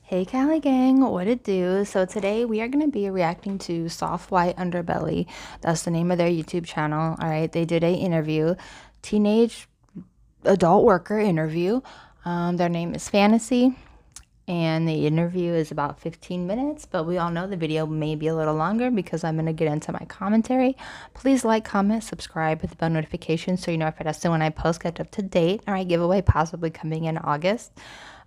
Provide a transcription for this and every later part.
Hey Cali gang, what it do? So today we are going to be reacting to Soft White Underbelly. That's the name of their YouTube channel. All right, they did a interview, teenage adult worker interview. Their name is Fantasy, and the interview is about 15 minutes, but we all know the video may be a little longer because I'm going to get into my commentary. Please like, comment, subscribe, hit the bell notification so you know when I post, get up to date. All right, giveaway possibly coming in August.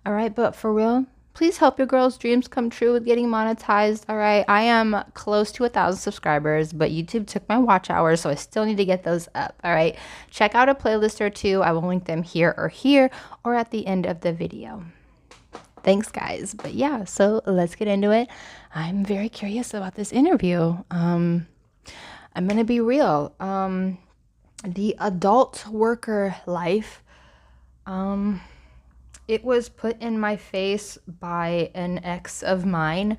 All right, but for real, please help your girls' dreams come true with getting monetized. All right, I am close to 1,000 subscribers, but YouTube took my watch hours, so I still need to get those up. All right, check out a playlist or two. I will link them here or at the end of the video. Thanks, guys. But yeah, so let's get into it. I'm very curious about this interview. I'm gonna be real. The adult worker life. It was put in my face by an ex of mine.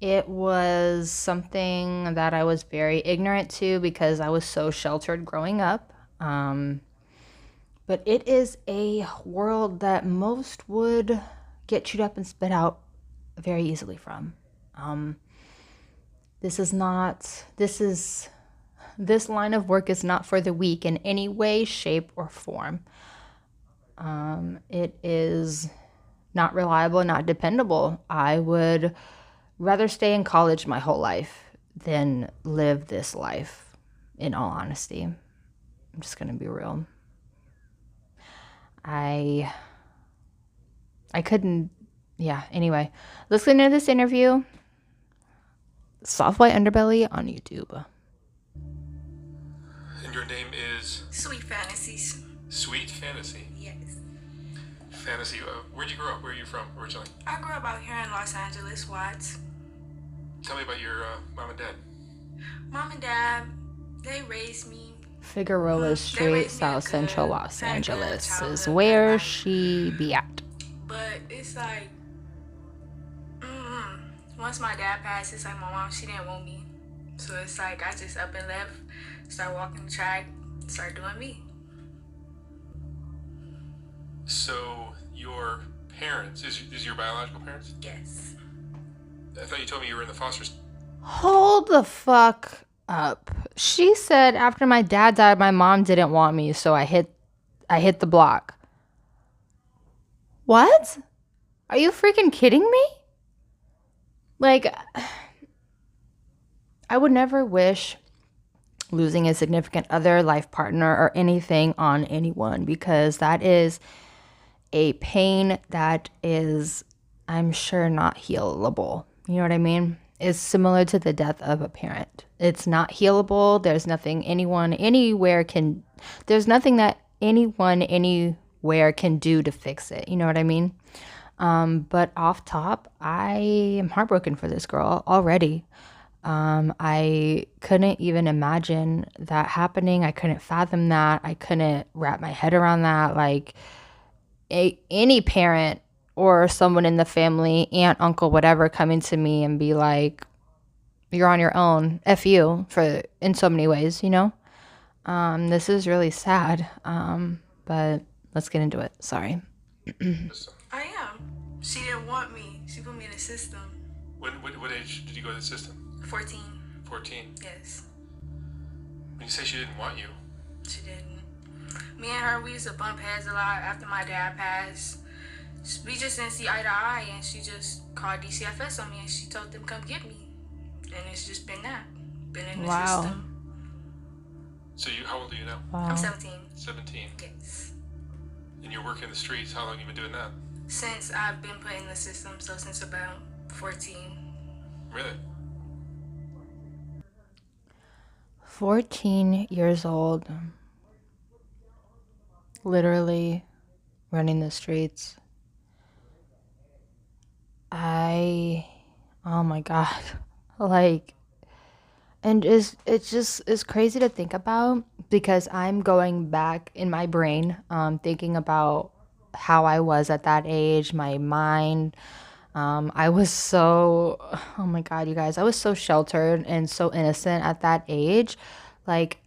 It was something that I was very ignorant to because I was so sheltered growing up. But it is a world that most would get chewed up and spit out very easily from. This line of work is not for the weak in any way, shape, or form. It is not reliable, not dependable. I would rather stay in college my whole life than live this life, in all honesty. I'm just gonna be real. I couldn't, yeah, anyway. Let's get into this interview. Soft White Underbelly on YouTube. And your name is? Sweet Fantasies. Sweet Fantasy? Yes. Fantasy, where'd you grow up? Where are you from originally? I grew up out here in Los Angeles, Watts. Tell me about your mom and dad. Mom and dad, they raised me. Figueroa Street, South Central Los Angeles is where she be at. But it's like, once my dad passed, it's like my mom, she didn't want me. So it's like I just up and left, started walking the track, started doing me. So your parents, is your biological parents? Yes. I thought you told me you were in the foster. Hold the fuck up. She said after my dad died, my mom didn't want me, so I hit the block. What? Are you freaking kidding me? Like, I would never wish losing a significant other, life partner, or anything on anyone because that is a pain that is, I'm sure, not healable. You know what I mean? It's similar to the death of a parent. It's not healable. There's nothing that anyone anywhere can do to fix it. You know what I mean? But off top, I am heartbroken for this girl already. I couldn't even imagine that happening. I couldn't fathom that. I couldn't wrap my head around that. Like, any parent or someone in the family, aunt, uncle, whatever, coming to me and be like, you're on your own, F you, in so many ways, you know? This is really sad, but let's get into it. Sorry. I am. She didn't want me. She put me in the system. What age did you go to the system? 14. 14? Yes. When you say she didn't want you? She didn't. Me and her, we used to bump heads a lot after my dad passed. We just didn't see eye to eye, and she just called DCFS on me, and she told them come get me. And it's just been that. Been in the system. So how old are you now? Wow. I'm 17. 17? Yes. And you're working the streets. How long have you been doing that? Since I've been put in the system, so since about 14. Really? 14 years old. Literally running the streets. Oh my God. Like, and it's crazy to think about because I'm going back in my brain, thinking about how I was at that age, my mind. I was so, oh my God, you guys, I was so sheltered and so innocent at that age. Like,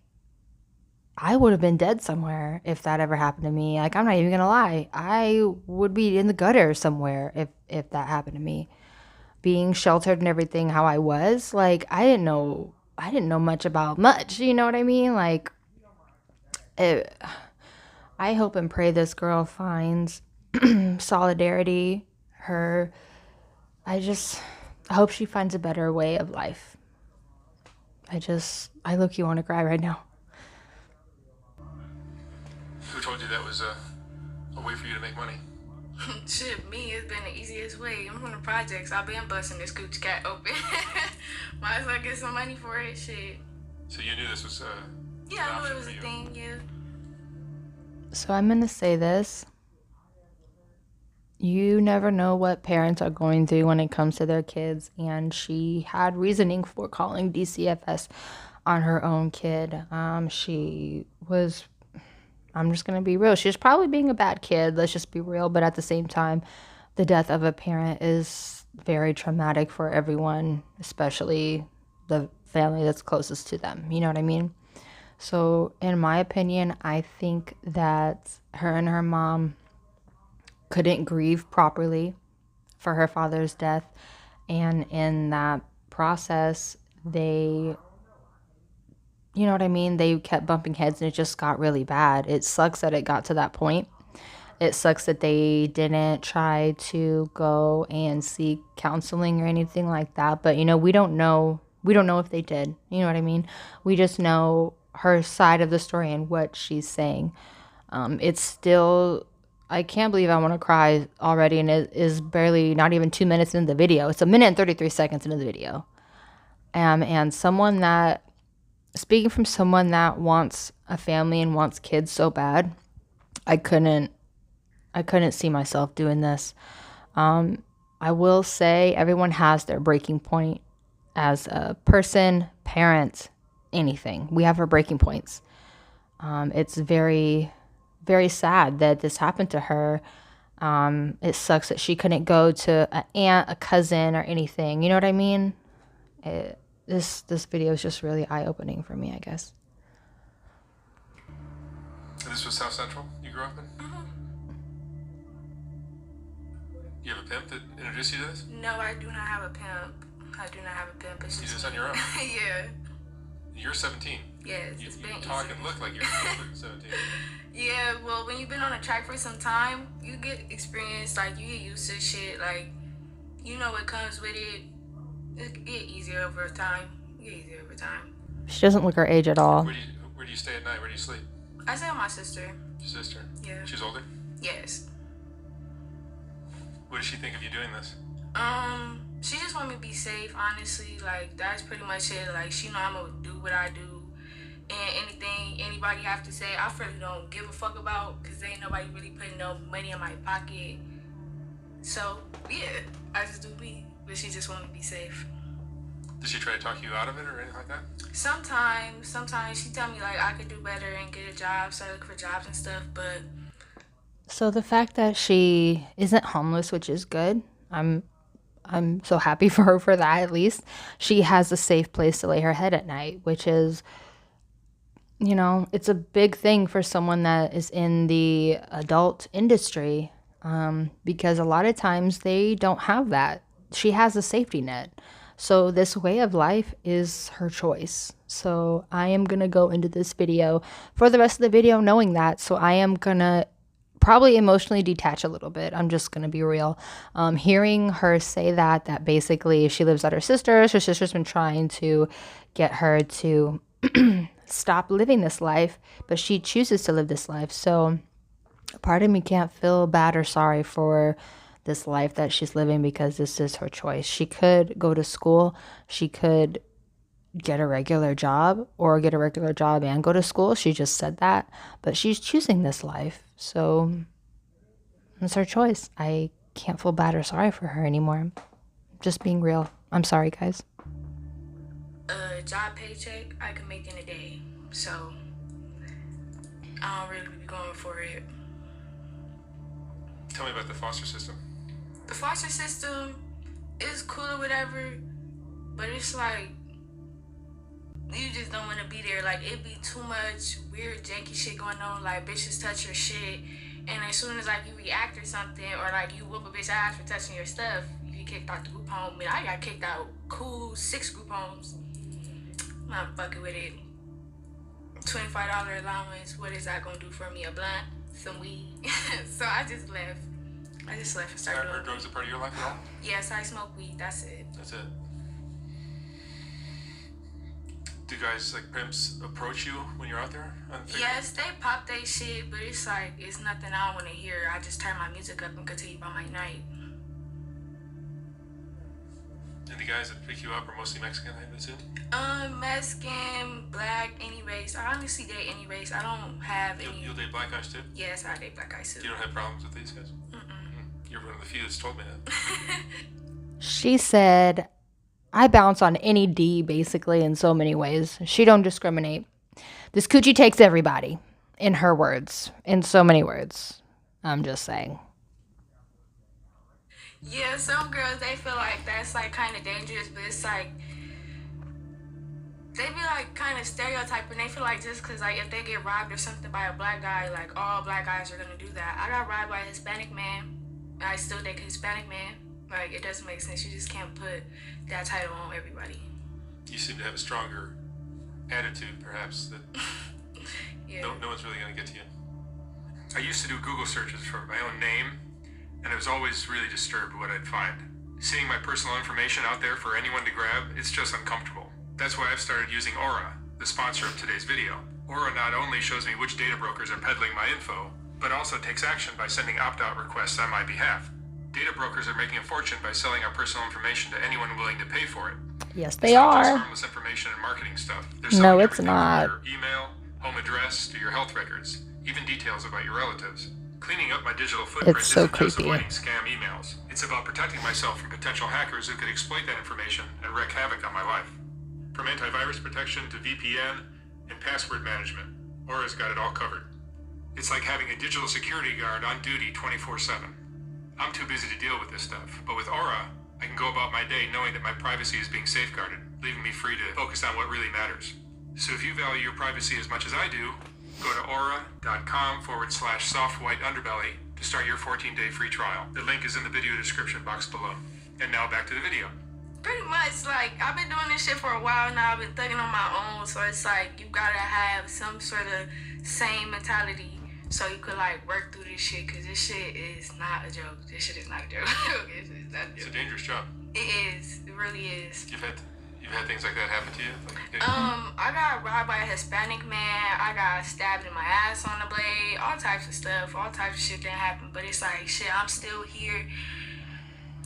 I would have been dead somewhere if that ever happened to me. Like, I'm not even gonna lie. I would be in the gutter somewhere if if that happened to me. Being sheltered and everything, how I was, like, I didn't know much about much. You know what I mean? Like, I hope and pray this girl finds solidarity. I hope she finds a better way of life. I look, you want to cry right now. Who told you that was a way for you to make money? Shit, me, it's been the easiest way. I'm from the projects. I've been busting this coochie cat open. Might as well get some money for it, shit. So you knew this was yeah, I knew it was a thing, yeah. So I'm going to say this. You never know what parents are going through when it comes to their kids, and she had reasoning for calling DCFS on her own kid. She was, I'm just going to be real, she was probably being a bad kid, let's just be real, but at the same time, the death of a parent is very traumatic for everyone, especially the family that's closest to them, you know what I mean? So in my opinion, I think that her and her mom couldn't grieve properly for her father's death, and in that process they, you know what I mean, they kept bumping heads and it just got really bad. It sucks that it got to that point. It sucks that they didn't try to go and seek counseling or anything like that, but you know, we don't know if they did, you know what I mean? We just know her side of the story and what she's saying. It's still, I can't believe I want to cry already, and it is barely not even 2 minutes into the video. It's 1 minute and 33 seconds into the video. And speaking from someone that wants a family and wants kids so bad, I couldn't see myself doing this. I will say everyone has their breaking point as a person, parent, anything. We have our breaking points. It's very, very sad that this happened to her. It sucks that she couldn't go to an aunt, a cousin, or anything. You know what I mean? This video is just really eye-opening for me, I guess. And this was South Central you grew up in? Mm-hmm. You have a pimp that introduced you to this? No, I do not have a pimp. It's You do just this on your own? yeah. You're 17. Yes, You it's been talk easy. and look like you're older than 17. Yeah, well, when you've been on a track for some time, you get experience, like, you get used to shit, like, you know what comes with it. It get easier over time. She doesn't look her age at all. Where do you stay at night? Where do you sleep? I stay with my sister. Your sister? Yeah. She's older? Yes. What does she think of you doing this? She just want me to be safe, honestly. Like, that's pretty much it. Like, she know I'm gonna do what I do. And anything anybody have to say, I really don't give a fuck about, because ain't nobody really putting no money in my pocket. So, yeah, I just do me. But she just want me to be safe. Did she try to talk you out of it or anything like that? Sometimes she tell me, like, I could do better and get a job, start looking for jobs and stuff, but... So the fact that she isn't homeless, which is good, I'm so happy for her for that, at least. She has a safe place to lay her head at night, which is, you know, it's a big thing for someone that is in the adult industry, because a lot of times they don't have that. She has a safety net. So this way of life is her choice. So I am going to go into this video for the rest of the video knowing that. So I am going to probably emotionally detach a little bit. I'm just going to be real. Hearing her say that basically she lives at her sister's been trying to get her to stop living this life, but she chooses to live this life. So part of me can't feel bad or sorry for this life that she's living, because this is her choice. She could go to school. She could get a regular job, or get a regular job and go to school. She just said that, but she's choosing this life. So it's her choice. I can't feel bad or sorry for her anymore. Just being real. I'm sorry, guys. A job paycheck I can make in a day. So I don't really be going for it. Tell me about the foster system. The foster system is cool or whatever, but it's like, you just don't want to be there. Like, it be too much weird janky shit going on. Like, bitches touch your shit And as soon as like you react or something, or like you whoop a bitch ass for touching your stuff, you get kicked out the group home. I mean, I got kicked out cool 6 group homes. I'm not fucking with it. $25 allowance. What is that gonna do for me? A blunt, some weed. So I just left. And started Are drugs a part of your life at all? Yes, I smoke weed. That's it. That's it. Do guys like pimps approach you when you're out there? Yes, they pop they shit, but it's like it's nothing I don't want to hear. I just turn my music up and continue by my night. And the guys that pick you up are mostly Mexican, I assume? Mexican, black, any race. I honestly date any race. I don't have any. You'll date black guys too? Yes, I date black guys too. You don't have problems with these guys? You're one of the few that's told me that. She said, I bounce on any D basically in so many ways. She don't discriminate. This coochie takes everybody, in her words, in so many words. I'm just saying. Yeah, some girls, they feel like that's like kind of dangerous, but it's like they be like kind of stereotyping. They feel like just because like if they get robbed or something by a black guy, like all black guys are gonna do that. I got robbed by a Hispanic man. I still date a Hispanic man. Like, it doesn't make sense. You just can't put that title on everybody. You seem to have a stronger attitude, perhaps, that Yeah. no one's really going to get to you. I used to do Google searches for my own name, and I was always really disturbed what I'd find. Seeing my personal information out there for anyone to grab, it's just uncomfortable. That's why I've started using Aura, the sponsor of today's video. Aura not only shows me which data brokers are peddling my info, but also takes action by sending opt-out requests on my behalf. Data brokers are making a fortune by selling our personal information to anyone willing to pay for it. Yes, they are. It's not just harmless information and marketing stuff. They're No, selling it's everything not. from your email, home address, to your health records, even details about your relatives. Cleaning up my digital footprint It's so isn't just creepy. avoiding scam emails. It's about protecting myself from potential hackers who could exploit that information and wreak havoc on my life. From antivirus protection to VPN and password management, Aura's got it all covered. It's like having a digital security guard on duty 24/7. I'm too busy to deal with this stuff, but with Aura, I can go about my day knowing that my privacy is being safeguarded, leaving me free to focus on what really matters. So if you value your privacy as much as I do, go to aura.com/softwhite underbelly to start your 14-day free trial. The link is in the video description box below. And now back to the video. Pretty much, like, I've been doing this shit for a while now. I've been thugging on my own, so it's like you gotta have some sort of same mentality so you could, like, work through this shit, because this shit is not a joke. This shit is not a joke. It's not a It's a joke. dangerous job. It is. It really is. You've had things like that happen to you? I got robbed by a Hispanic man. I got stabbed in my ass on the blade. All types of stuff. All types of shit that happened. But it's like, shit, I'm still here.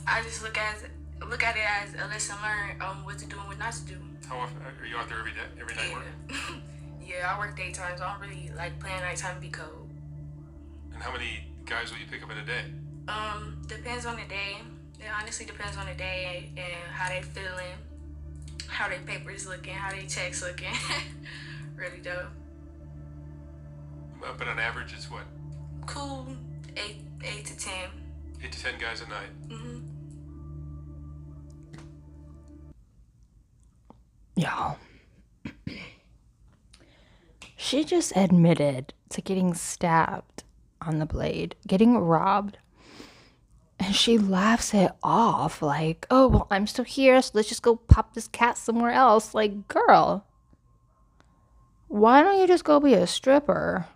I just look at it as a lesson learned on what to do and what not to do. How often are you out there every night work? Yeah, I work daytime, so I don't really like playing nighttime be cold. And how many guys will you pick up in a day? Depends on the day. It honestly depends on the day and how they feeling, how their papers looking, how their checks looking. Really dope. But on average, it's what? Cool, 8 to 10. 8 to 10 guys a night. Y'all. She just admitted to getting stabbed on the blade, getting robbed. And she laughs it off like, oh, well, I'm still here, so let's just go pop this cat somewhere else. Like, girl, why don't you just go be a stripper?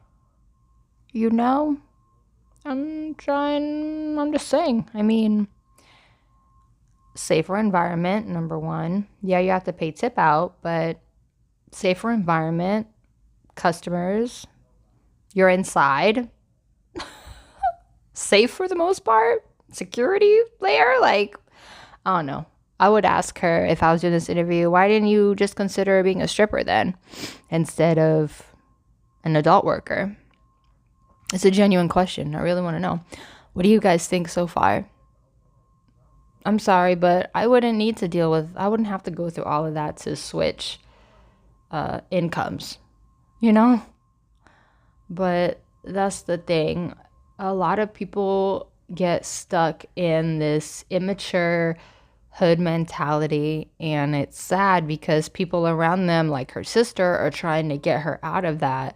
You know? I'm just saying. I mean, safer environment, number one. Yeah, you have to pay tip out, but safer environment, customers, you're inside. Safe for the most part. Security layer, like, I don't know. I would ask her if I was doing this interview, why didn't you just consider being a stripper then instead of an adult worker? It's a genuine question. I really want to know. What do you guys think so far? I'm sorry, but I wouldn't have to go through all of that to switch incomes, you know? But that's the thing. A lot of people get stuck in this immature hood mentality, and it's sad because people around them, like her sister, are trying to get her out of that.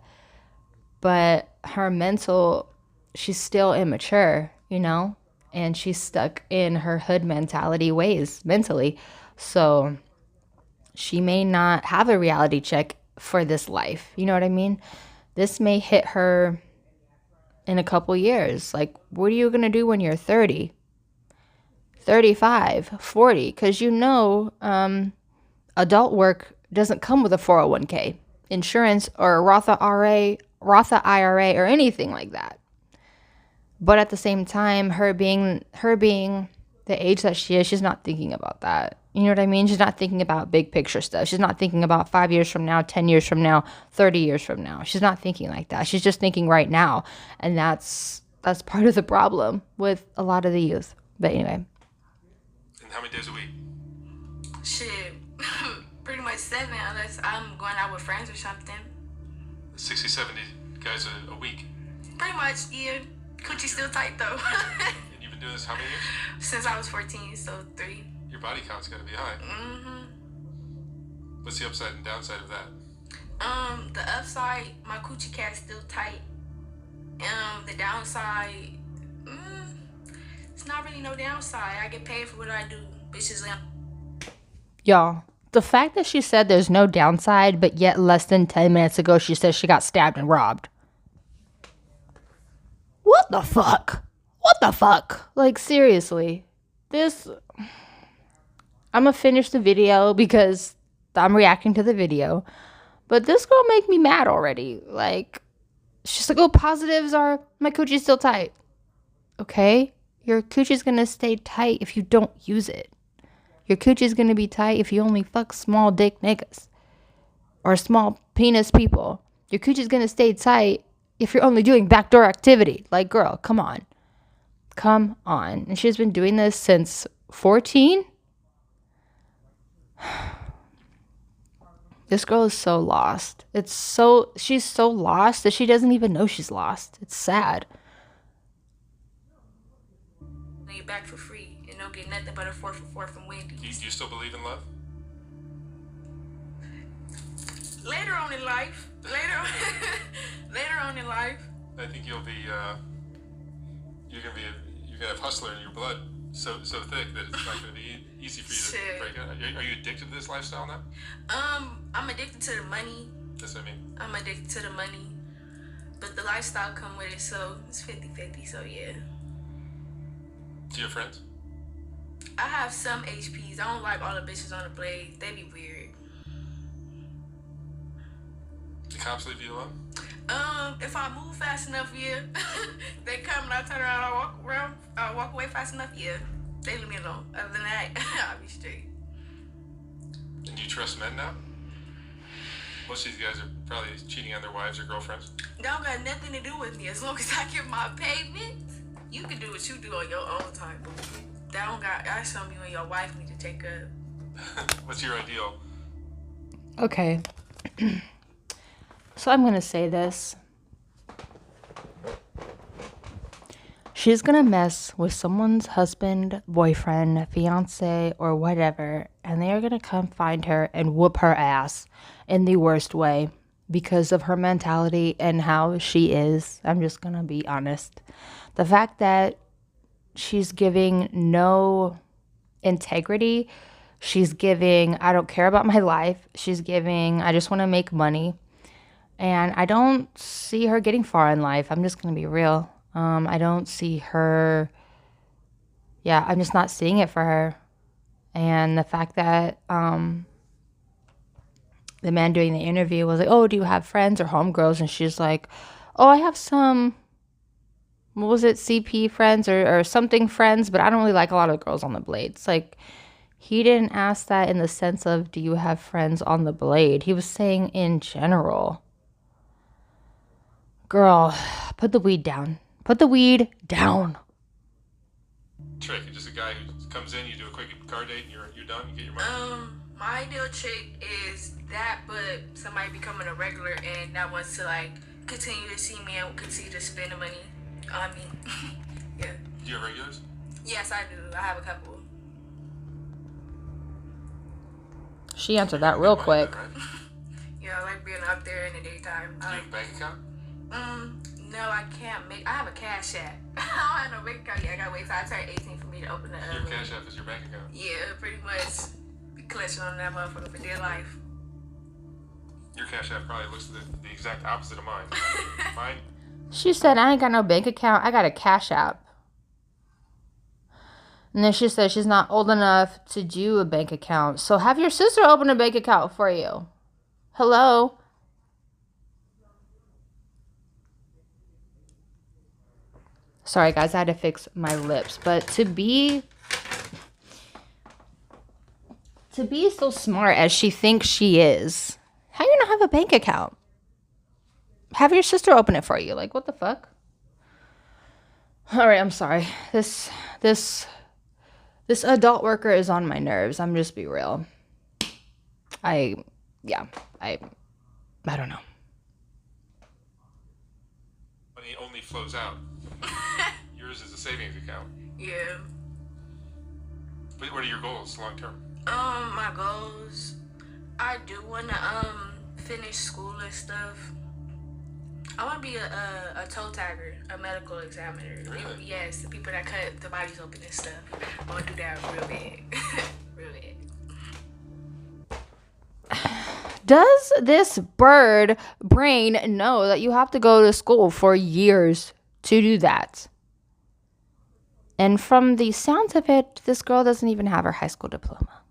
But her mental she's still immature, you know, and she's stuck in her hood mentality ways mentally. So she may not have a reality check for this life. You know what I mean? This may hit her in a couple years. Like, what are you going to do when you're 30, 35, 40? Because you know, adult work doesn't come with a 401k, insurance, or a Roth IRA, or anything like that. But at the same time, her being the age that she is, she's not thinking about that. You know what I mean? She's not thinking about big picture stuff. She's not thinking about 5 years from now, 10 years from now, 30 years from now. She's not thinking like that. She's just thinking right now. And that's part of the problem with a lot of the youth. But anyway. And how many days a week? Shit, pretty much 7 unless I'm going out with friends or something. 60, 70 guys a week. Pretty much, yeah. Coochie still tight though. And you've been doing this how many years? Since I was 14, so 3. Your body count's got to be high. What's the upside and downside of that? The upside, my coochie cat's still tight. The downside, it's not really no downside. I get paid for what I do. Bitches, Y'all, the fact that she said there's no downside, but yet less than 10 minutes ago she said she got stabbed and robbed. What the fuck? What the fuck? Like, seriously. I'm gonna finish the video because I'm reacting to the video. But this girl make me mad already. Like, she's like, oh, positives are my coochie's still tight. Okay? Your coochie's gonna stay tight if you don't use it. Your coochie's gonna be tight if you only fuck small dick niggas. Or small penis people. Your coochie's gonna stay tight if you're only doing backdoor activity. Like, girl, come on. Come on. And she's been doing this since 14? This girl is so lost. She's so lost that she doesn't even know she's lost. It's sad. you back for free and don't get nothing but a 4 for 4 from Wendy's. You still believe in love? Later on in life. Later on in life. I think you'll be you're gonna have hustler in your blood so thick that it's not gonna be easy for you to break out. Are you addicted to this lifestyle now? I'm addicted to the money. That's what I mean. I'm addicted to the money, but the lifestyle come with it, so it's 50-50. So yeah. Do you have friends? I have some HPs. I don't like all the bitches on the blade. They be weird. The cops leave you alone? If I move fast enough, yeah. They come and I turn around, I walk away fast enough, yeah. They leave me alone. Other than that, I'll be straight. And do you trust men now? Most of these guys are probably cheating on their wives or girlfriends. That don't got nothing to do with me. As long as I get my payment, you can do what you do on your own time. That's something you and your wife need to take up. What's your ideal? Okay. So I'm going to say this. She's going to mess with someone's husband, boyfriend, fiance, or whatever, and they are going to come find her and whoop her ass in the worst way because of her mentality and how she is. I'm just going to be honest. The fact that she's giving no integrity, she's giving, I don't care about my life, she's giving, I just want to make money. And I don't see her getting far in life. I'm just going to be real. I don't see her. Yeah, I'm just not seeing it for her. And the fact that the man doing the interview was like, oh, do you have friends or homegirls? And she's like, oh, I have some, what was it, CP friends or something friends, but I don't really like a lot of girls on the blade. It's like, he didn't ask that in the sense of, do you have friends on the blade? He was saying in general. Girl, put the weed down. Put the weed down. Trick, you're just a guy who comes in, you do a quick car date, and you're done, you get your money. My ideal chick is that, but somebody becoming a regular and that wants to like continue to see me and continue to spend the money on me. Yeah. Do you have regulars? Yes, I do. I have a couple. She answered that real quick. Right? Yeah, I like being out there in the daytime. Do you have a bank account? No, I can't make. I have a cash app. I don't have no bank account yet. I gotta wait till I turn 18 for me to open the. Your cash app is your bank account. Yeah, pretty much. Be clutching on that motherfucker for dear life. Your cash app probably looks the exact opposite of mine. Mine. She said, I ain't got no bank account. I got a cash app. And then she said she's not old enough to do a bank account. So have your sister open a bank account for you. Hello? Sorry, guys. I had to fix my lips. But to be so smart as she thinks she is, how you not have a bank account? Have your sister open it for you. Like, what the fuck? All right, I'm sorry. This adult worker is on my nerves. I'm just be real. I don't know. Money only flows out. Yours is a savings account. Yeah. What are your goals long term? My goals. I do wanna finish school and stuff. I want to be a toe tagger, a medical examiner. Really? Yes, the people that cut the bodies open and stuff. I want to do that real bad. Real bad. Does this bird brain know that you have to go to school for years to do that? And from the sounds of it, this girl doesn't even have her high school diploma.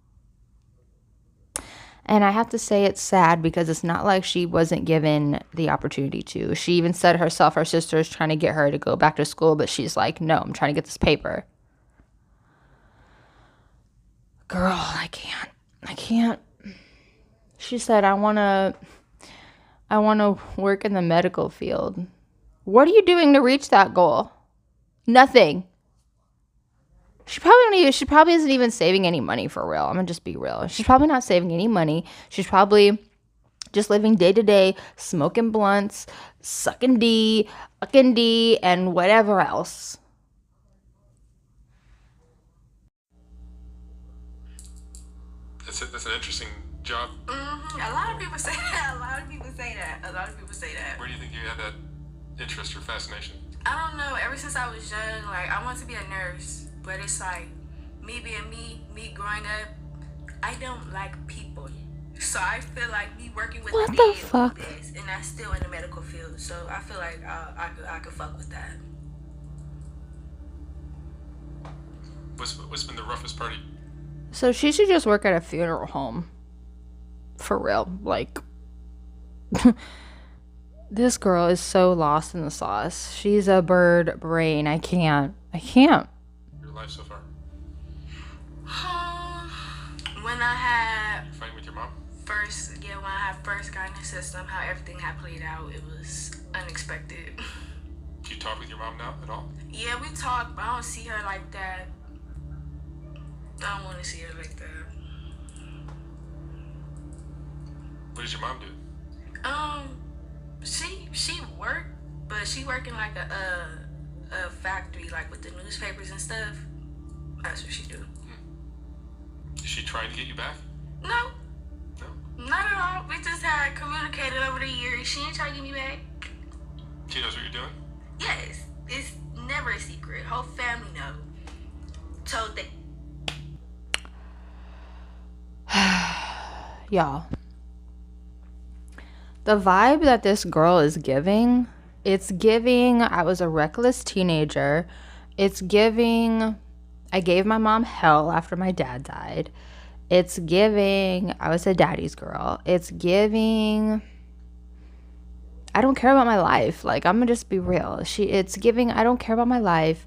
And I have to say it's sad because it's not like she wasn't given the opportunity to. She even said herself, her sister is trying to get her to go back to school, but she's like, no, I'm trying to get this paper. Girl, I can't. She said, I want to work in the medical field. What are you doing to reach that goal? Nothing. She probably isn't even saving any money for real. I'm gonna just be real. She's probably not saving any money. She's probably just living day to day, smoking blunts, sucking D, fucking D, and whatever else. That's an interesting job. Mm-hmm. A lot of people say that. A lot of people say that. Where do you think you had that interest or fascination? I don't know. Ever since I was young, like, I wanted to be a nurse. But it's like, me being me growing up, I don't like people. So I feel like me working with what the the fuck? Best, and I'm still in the medical field. So I feel like I could fuck with that. What's been the roughest part? So she should just work at a funeral home. For real. Like, this girl is so lost in the sauce. She's a bird brain. I can't. Your life so far? When I had You fighting with your mom? when I had first got in the system, how everything had played out, it was unexpected. Do you talk with your mom now at all? Yeah, we talk, but I don't see her like that. I don't want to see her like that. What does your mom do? She work, but she work in like a factory, like with the newspapers and stuff. That's what she do. Is she trying to get you back? No, No? not at all. We just had communicated over the years. She ain't trying to get me back. She knows what you're doing? Yes, it's never a secret. Whole family know. Told they. Y'all. The vibe that this girl is giving, it's giving, I was a reckless teenager. It's giving, I gave my mom hell after my dad died. It's giving, I was a daddy's girl. It's giving, I don't care about my life. Like, I'm gonna just be real. It's giving, I don't care about my life.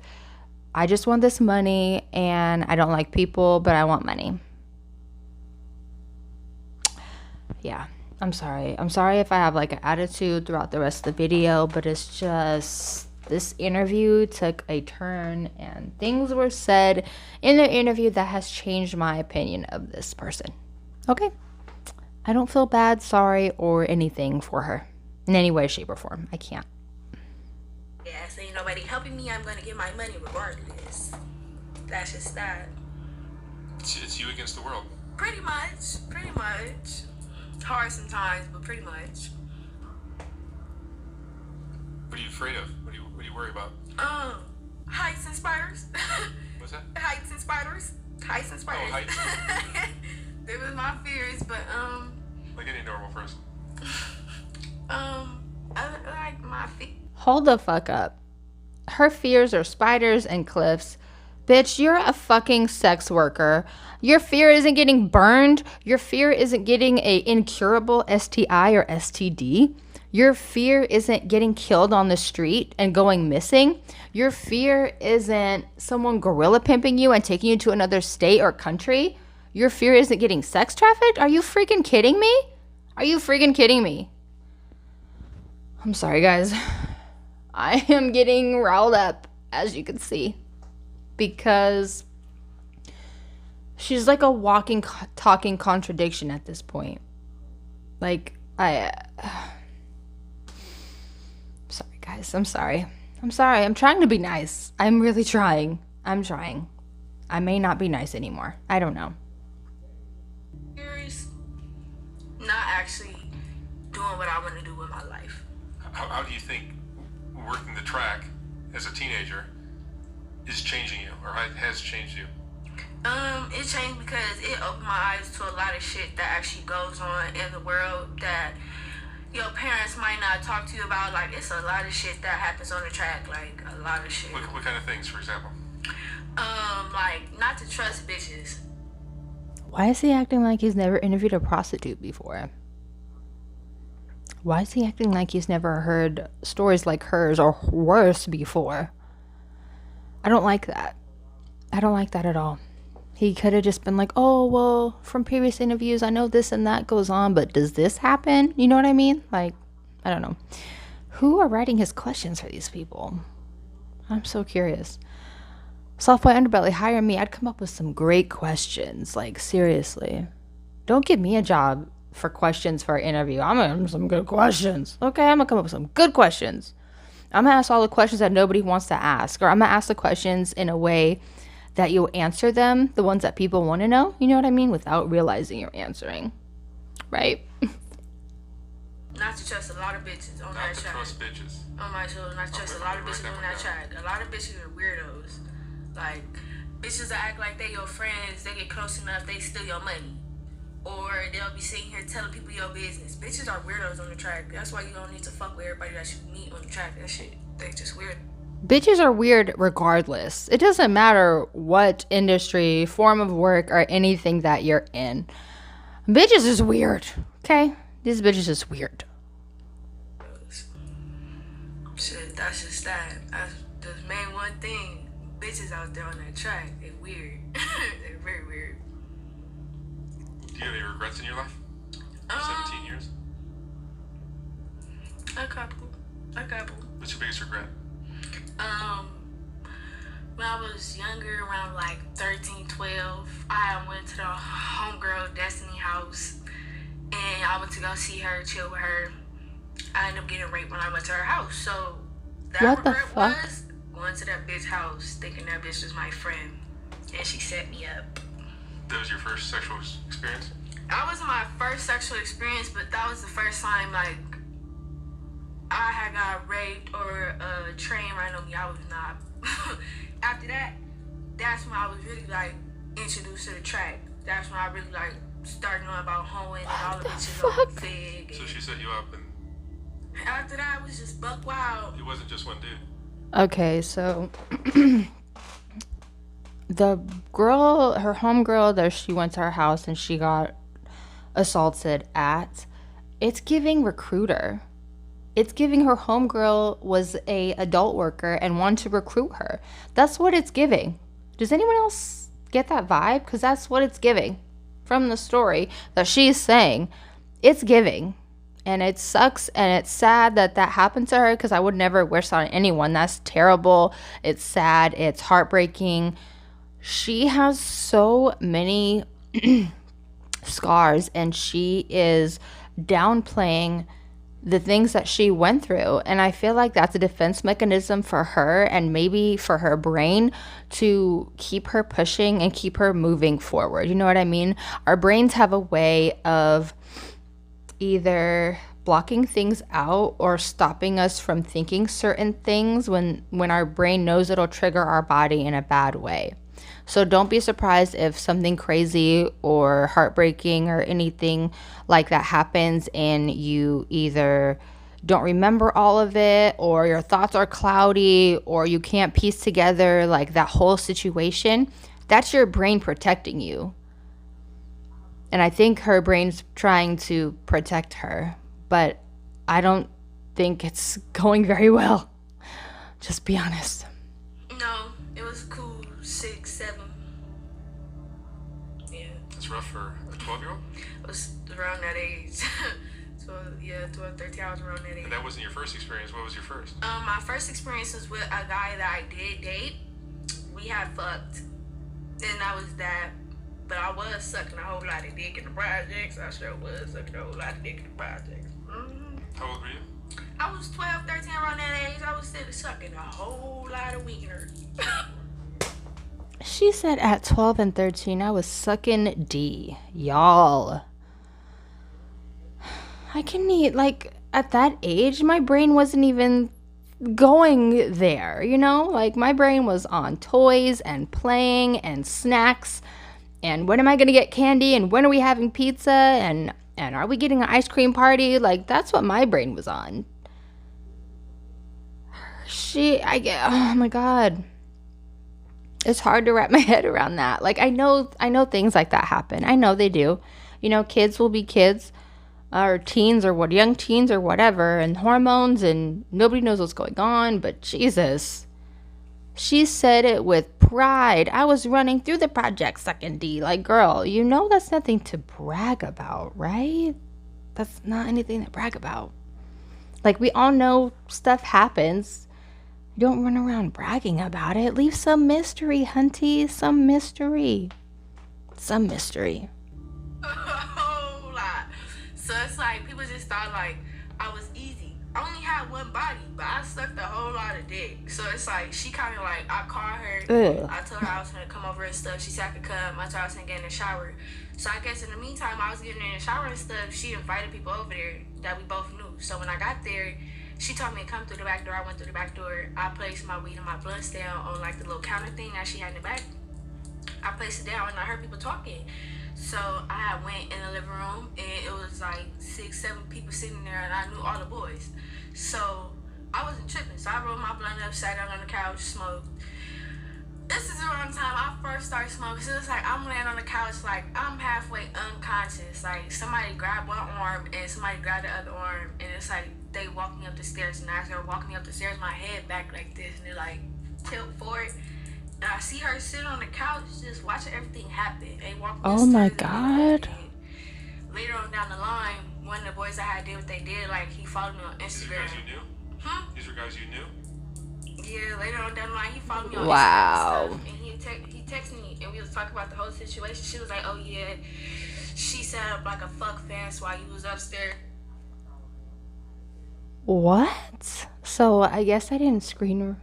I just want this money, and I don't like people, but I want money. Yeah, I'm sorry. I'm sorry if I have like an attitude throughout the rest of the video, but it's just, this interview took a turn and things were said in the interview that has changed my opinion of this person. Okay? I don't feel bad, sorry, or anything for her in any way, shape, or form. I can't. Yeah, so ain't nobody helping me. I'm gonna get my money regardless. That's just that. It's you against the world. Pretty much. Hard sometimes, but pretty much. What do you afraid of? What do you worry about? Heights and spiders. What's that? Heights and spiders. Heights and spiders. Oh, heights. They was my fears, but Like any normal person. like my feet. Hold the fuck up. Her fears are spiders and cliffs. Bitch, you're a fucking sex worker. Your fear isn't getting burned. Your fear isn't getting a incurable STI or STD. Your fear isn't getting killed on the street and going missing. Your fear isn't someone gorilla pimping you and taking you to another state or country. Your fear isn't getting sex trafficked. Are you freaking kidding me? Are you freaking kidding me? I'm sorry, guys. I am getting riled up, as you can see, because she's like a walking, talking contradiction at this point. Like, sorry, guys. I'm sorry. I'm trying to be nice. I'm really trying. I'm trying. I may not be nice anymore. I don't know. Fears, not actually doing what I want to do with my life. How do you think working the track as a teenager is changing you, or has changed you? It changed because it opened my eyes to a lot of shit that actually goes on in the world that your parents might not talk to you about. Like, it's a lot of shit that happens on the track, like a lot of shit. What kind of things, for example? Like not to trust bitches. Why is he acting like he's never interviewed a prostitute before? Why is he acting like he's never heard stories like hers or worse before? I don't like that. I don't like that at all. He could have just been like, oh, well, from previous interviews, I know this and that goes on, but does this happen? You know what I mean? Like, I don't know. Who are writing his questions for these people? I'm so curious. Softwhite underbelly, hire me. I'd come up with some great questions. Like, seriously. Don't give me a job for questions for an interview. I'm gonna have some good questions. Okay, I'm gonna come up with some good questions. I'm gonna ask all the questions that nobody wants to ask, or I'm gonna ask the questions in a way that you'll answer them, the ones that people want to know, you know what I mean, without realizing you're answering, right? Not to trust a lot of bitches on that track. Not to trust bitches. On my show, not to trust a lot of bitches on that track. A lot of bitches are weirdos. Like, bitches that act like they your friends, they get close enough, they steal your money. Or they'll be sitting here telling people your business. Bitches are weirdos on the track. That's why you don't need to fuck with everybody that you meet on the track. That shit, they just weird. Bitches are weird regardless. It doesn't matter what industry, form of work, or anything that you're in. Bitches is weird, okay? These bitches is weird. Shit, that's just that. That's the main one thing. Bitches out there on that track, they weird. They're very weird. Do you have any regrets in your life? 17 years? A couple. What's your biggest regret? When I was younger, around like 13, 12, I went to the homegirl Destiny house, and I went to go see her, chill with her. I ended up getting raped when I went to her house. So that What the regret fuck? was going to that bitch house, thinking that bitch was my friend, and she set me up. That was your first sexual experience? That wasn't my first sexual experience, but that was the first time, like, I had got raped or a train ran on me. I was not. After that, that's when I was really, like, introduced to the track. That's when I really, like, started knowing about hoeing and all the bitches on the fig. So she set you up, and After that, it was just buck wild. it wasn't just one dude. Okay, so the girl, her homegirl, that she went to her house and she got assaulted at, it's giving recruiter. It's giving her homegirl was a adult worker and wanted to recruit her. That's what it's giving. Does anyone else get that vibe? Because that's what it's giving from the story that she's saying. It's giving. And it sucks and it's sad that that happened to her, because I would never wish that on anyone. That's terrible. It's sad. It's heartbreaking. She has so many scars, and she is downplaying the things that she went through. And I feel like that's a defense mechanism for her, and maybe for her brain, to keep her pushing and keep her moving forward. You know what I mean? Our brains have a way of either blocking things out or stopping us from thinking certain things when our brain knows it'll trigger our body in a bad way. So don't be surprised if something crazy or heartbreaking or anything like that happens and you either don't remember all of it, or your thoughts are cloudy, or you can't piece together like that whole situation. That's your brain protecting you. And I think her brain's trying to protect her, but I don't think it's going very well. Just be honest. No, it was cool. 6, 7. Yeah. That's rough for a 12-year-old? It was around that age. 12, 13, I was around that age. And that wasn't your first experience. What was your first? My first experience was with a guy that I did date. We had fucked. And that was that. But I was sucking a whole lot of dick in the projects. I sure was sucking a whole lot of dick in the projects. Mm-hmm. How old were you? I was 12, 13, around that age. I was still sucking a whole lot of wiener. She said at 12 and 13, I was sucking D. Y'all. I can eat, like, at that age, my brain wasn't even going there, you know? Like, my brain was on toys and playing and snacks. And when am I going to get candy? And when are we having pizza? And are we getting an ice cream party? Like, that's what my brain was on. Oh my God. It's hard to wrap my head around that. Like, I know things like that happen. I know they do. You know, kids will be kids, or teens, or what, young teens, or whatever, and hormones, and nobody knows what's going on. But Jesus, she said it with pride. I was running through the project sucking D. Like, girl, you know that's nothing to brag about, right? That's not anything to brag about. Like, we all know stuff happens. You don't run around bragging about it. Leave some mystery, hunty. Some mystery. Some mystery. A whole lot. So it's like, people just thought like I was easy. I only had one body, but I sucked a whole lot of dick. So it's like, she kind of like, I called her. Ugh. I told her I was going to come over and stuff. She said I could come. I told her I was going to get in the shower. So I guess in the meantime, I was getting in the shower and stuff. She invited people over there that we both knew. So when I got there, she told me to come through the back door. I went through the back door. I placed my weed and my blunts down on like the little counter thing that she had in the back. I placed it down and I heard people talking. So I went in the living room and it was like 6, 7 people sitting there and I knew all the boys. So I wasn't tripping. So I rolled my blunt up, sat down on the couch, smoked. This is around the time I first started smoking. So it's like I'm laying on the couch, like I'm halfway unconscious. Like somebody grabbed one arm and somebody grabbed the other arm, and it's like they walked me up the stairs. And as they were walking me up the stairs, my head back like this, and they like tilt forward. And I see her sitting on the couch, just watching everything happen. They walked. Oh my God. Later on down the line, one of the boys I had did what they did. Like he followed me on Instagram. These are guys you knew? These were guys you knew? Yeah, later on down the line, he followed me on Wow. Instagram and stuff, and he texted me, and we was talking about the whole situation. She was like, "Oh yeah, she set up like a fuck fest while you was upstairs." What? So I guess I didn't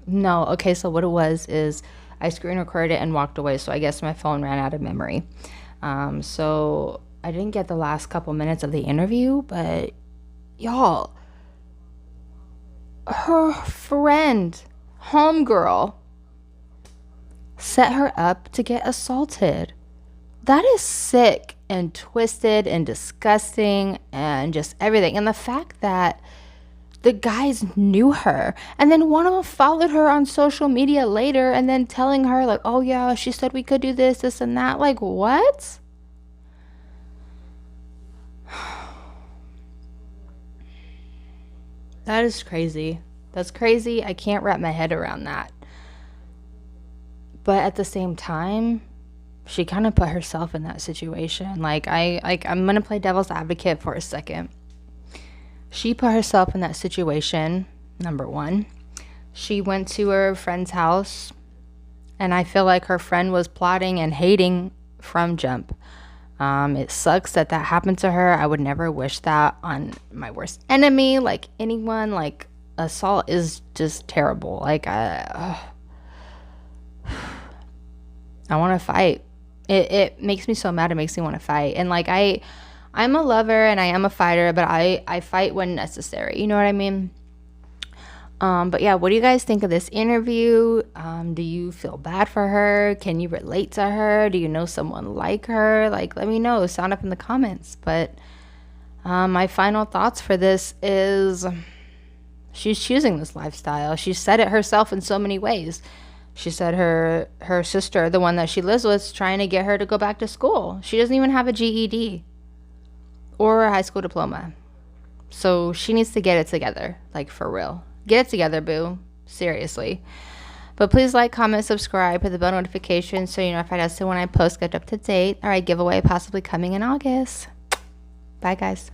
no, okay, so what it was is I screen recorded it and walked away, so I guess my phone ran out of memory. So I didn't get the last couple minutes of the interview, but y'all, her friend, homegirl, set her up to get assaulted. That is sick and twisted and disgusting and just everything. And the fact that the guys knew her, and then one of them followed her on social media later and then telling her like, oh yeah, she said we could do this, this and that. Like, what? That is crazy. That's crazy. I can't wrap my head around that. But at the same time, she kind of put herself in that situation. I'm going to play devil's advocate for a second. She put herself in that situation, number one. She went to her friend's house, and I feel like her friend was plotting and hating from jump. It sucks that happened to her. I would never wish that on my worst enemy, like anyone. Like, assault is just terrible. Like, I want to fight. It makes me so mad. It makes me want to fight. And like, I'm a lover and I am a fighter, but I fight when necessary. You know what I mean? But yeah, what do you guys think of this interview? Do you feel bad for her? Can you relate to her? Do you know someone like her? Like, let me know. Sound up in the comments. But my final thoughts for this is she's choosing this lifestyle. She said it herself in so many ways. She said her sister, the one that she lives with, is trying to get her to go back to school. She doesn't even have a GED or a high school diploma. So she needs to get it together, like for real. Get it together, boo. Seriously. But please like, comment, subscribe, hit the bell notification so you're notified as to when I post, get up to date. All right, giveaway possibly coming in August. Bye, guys.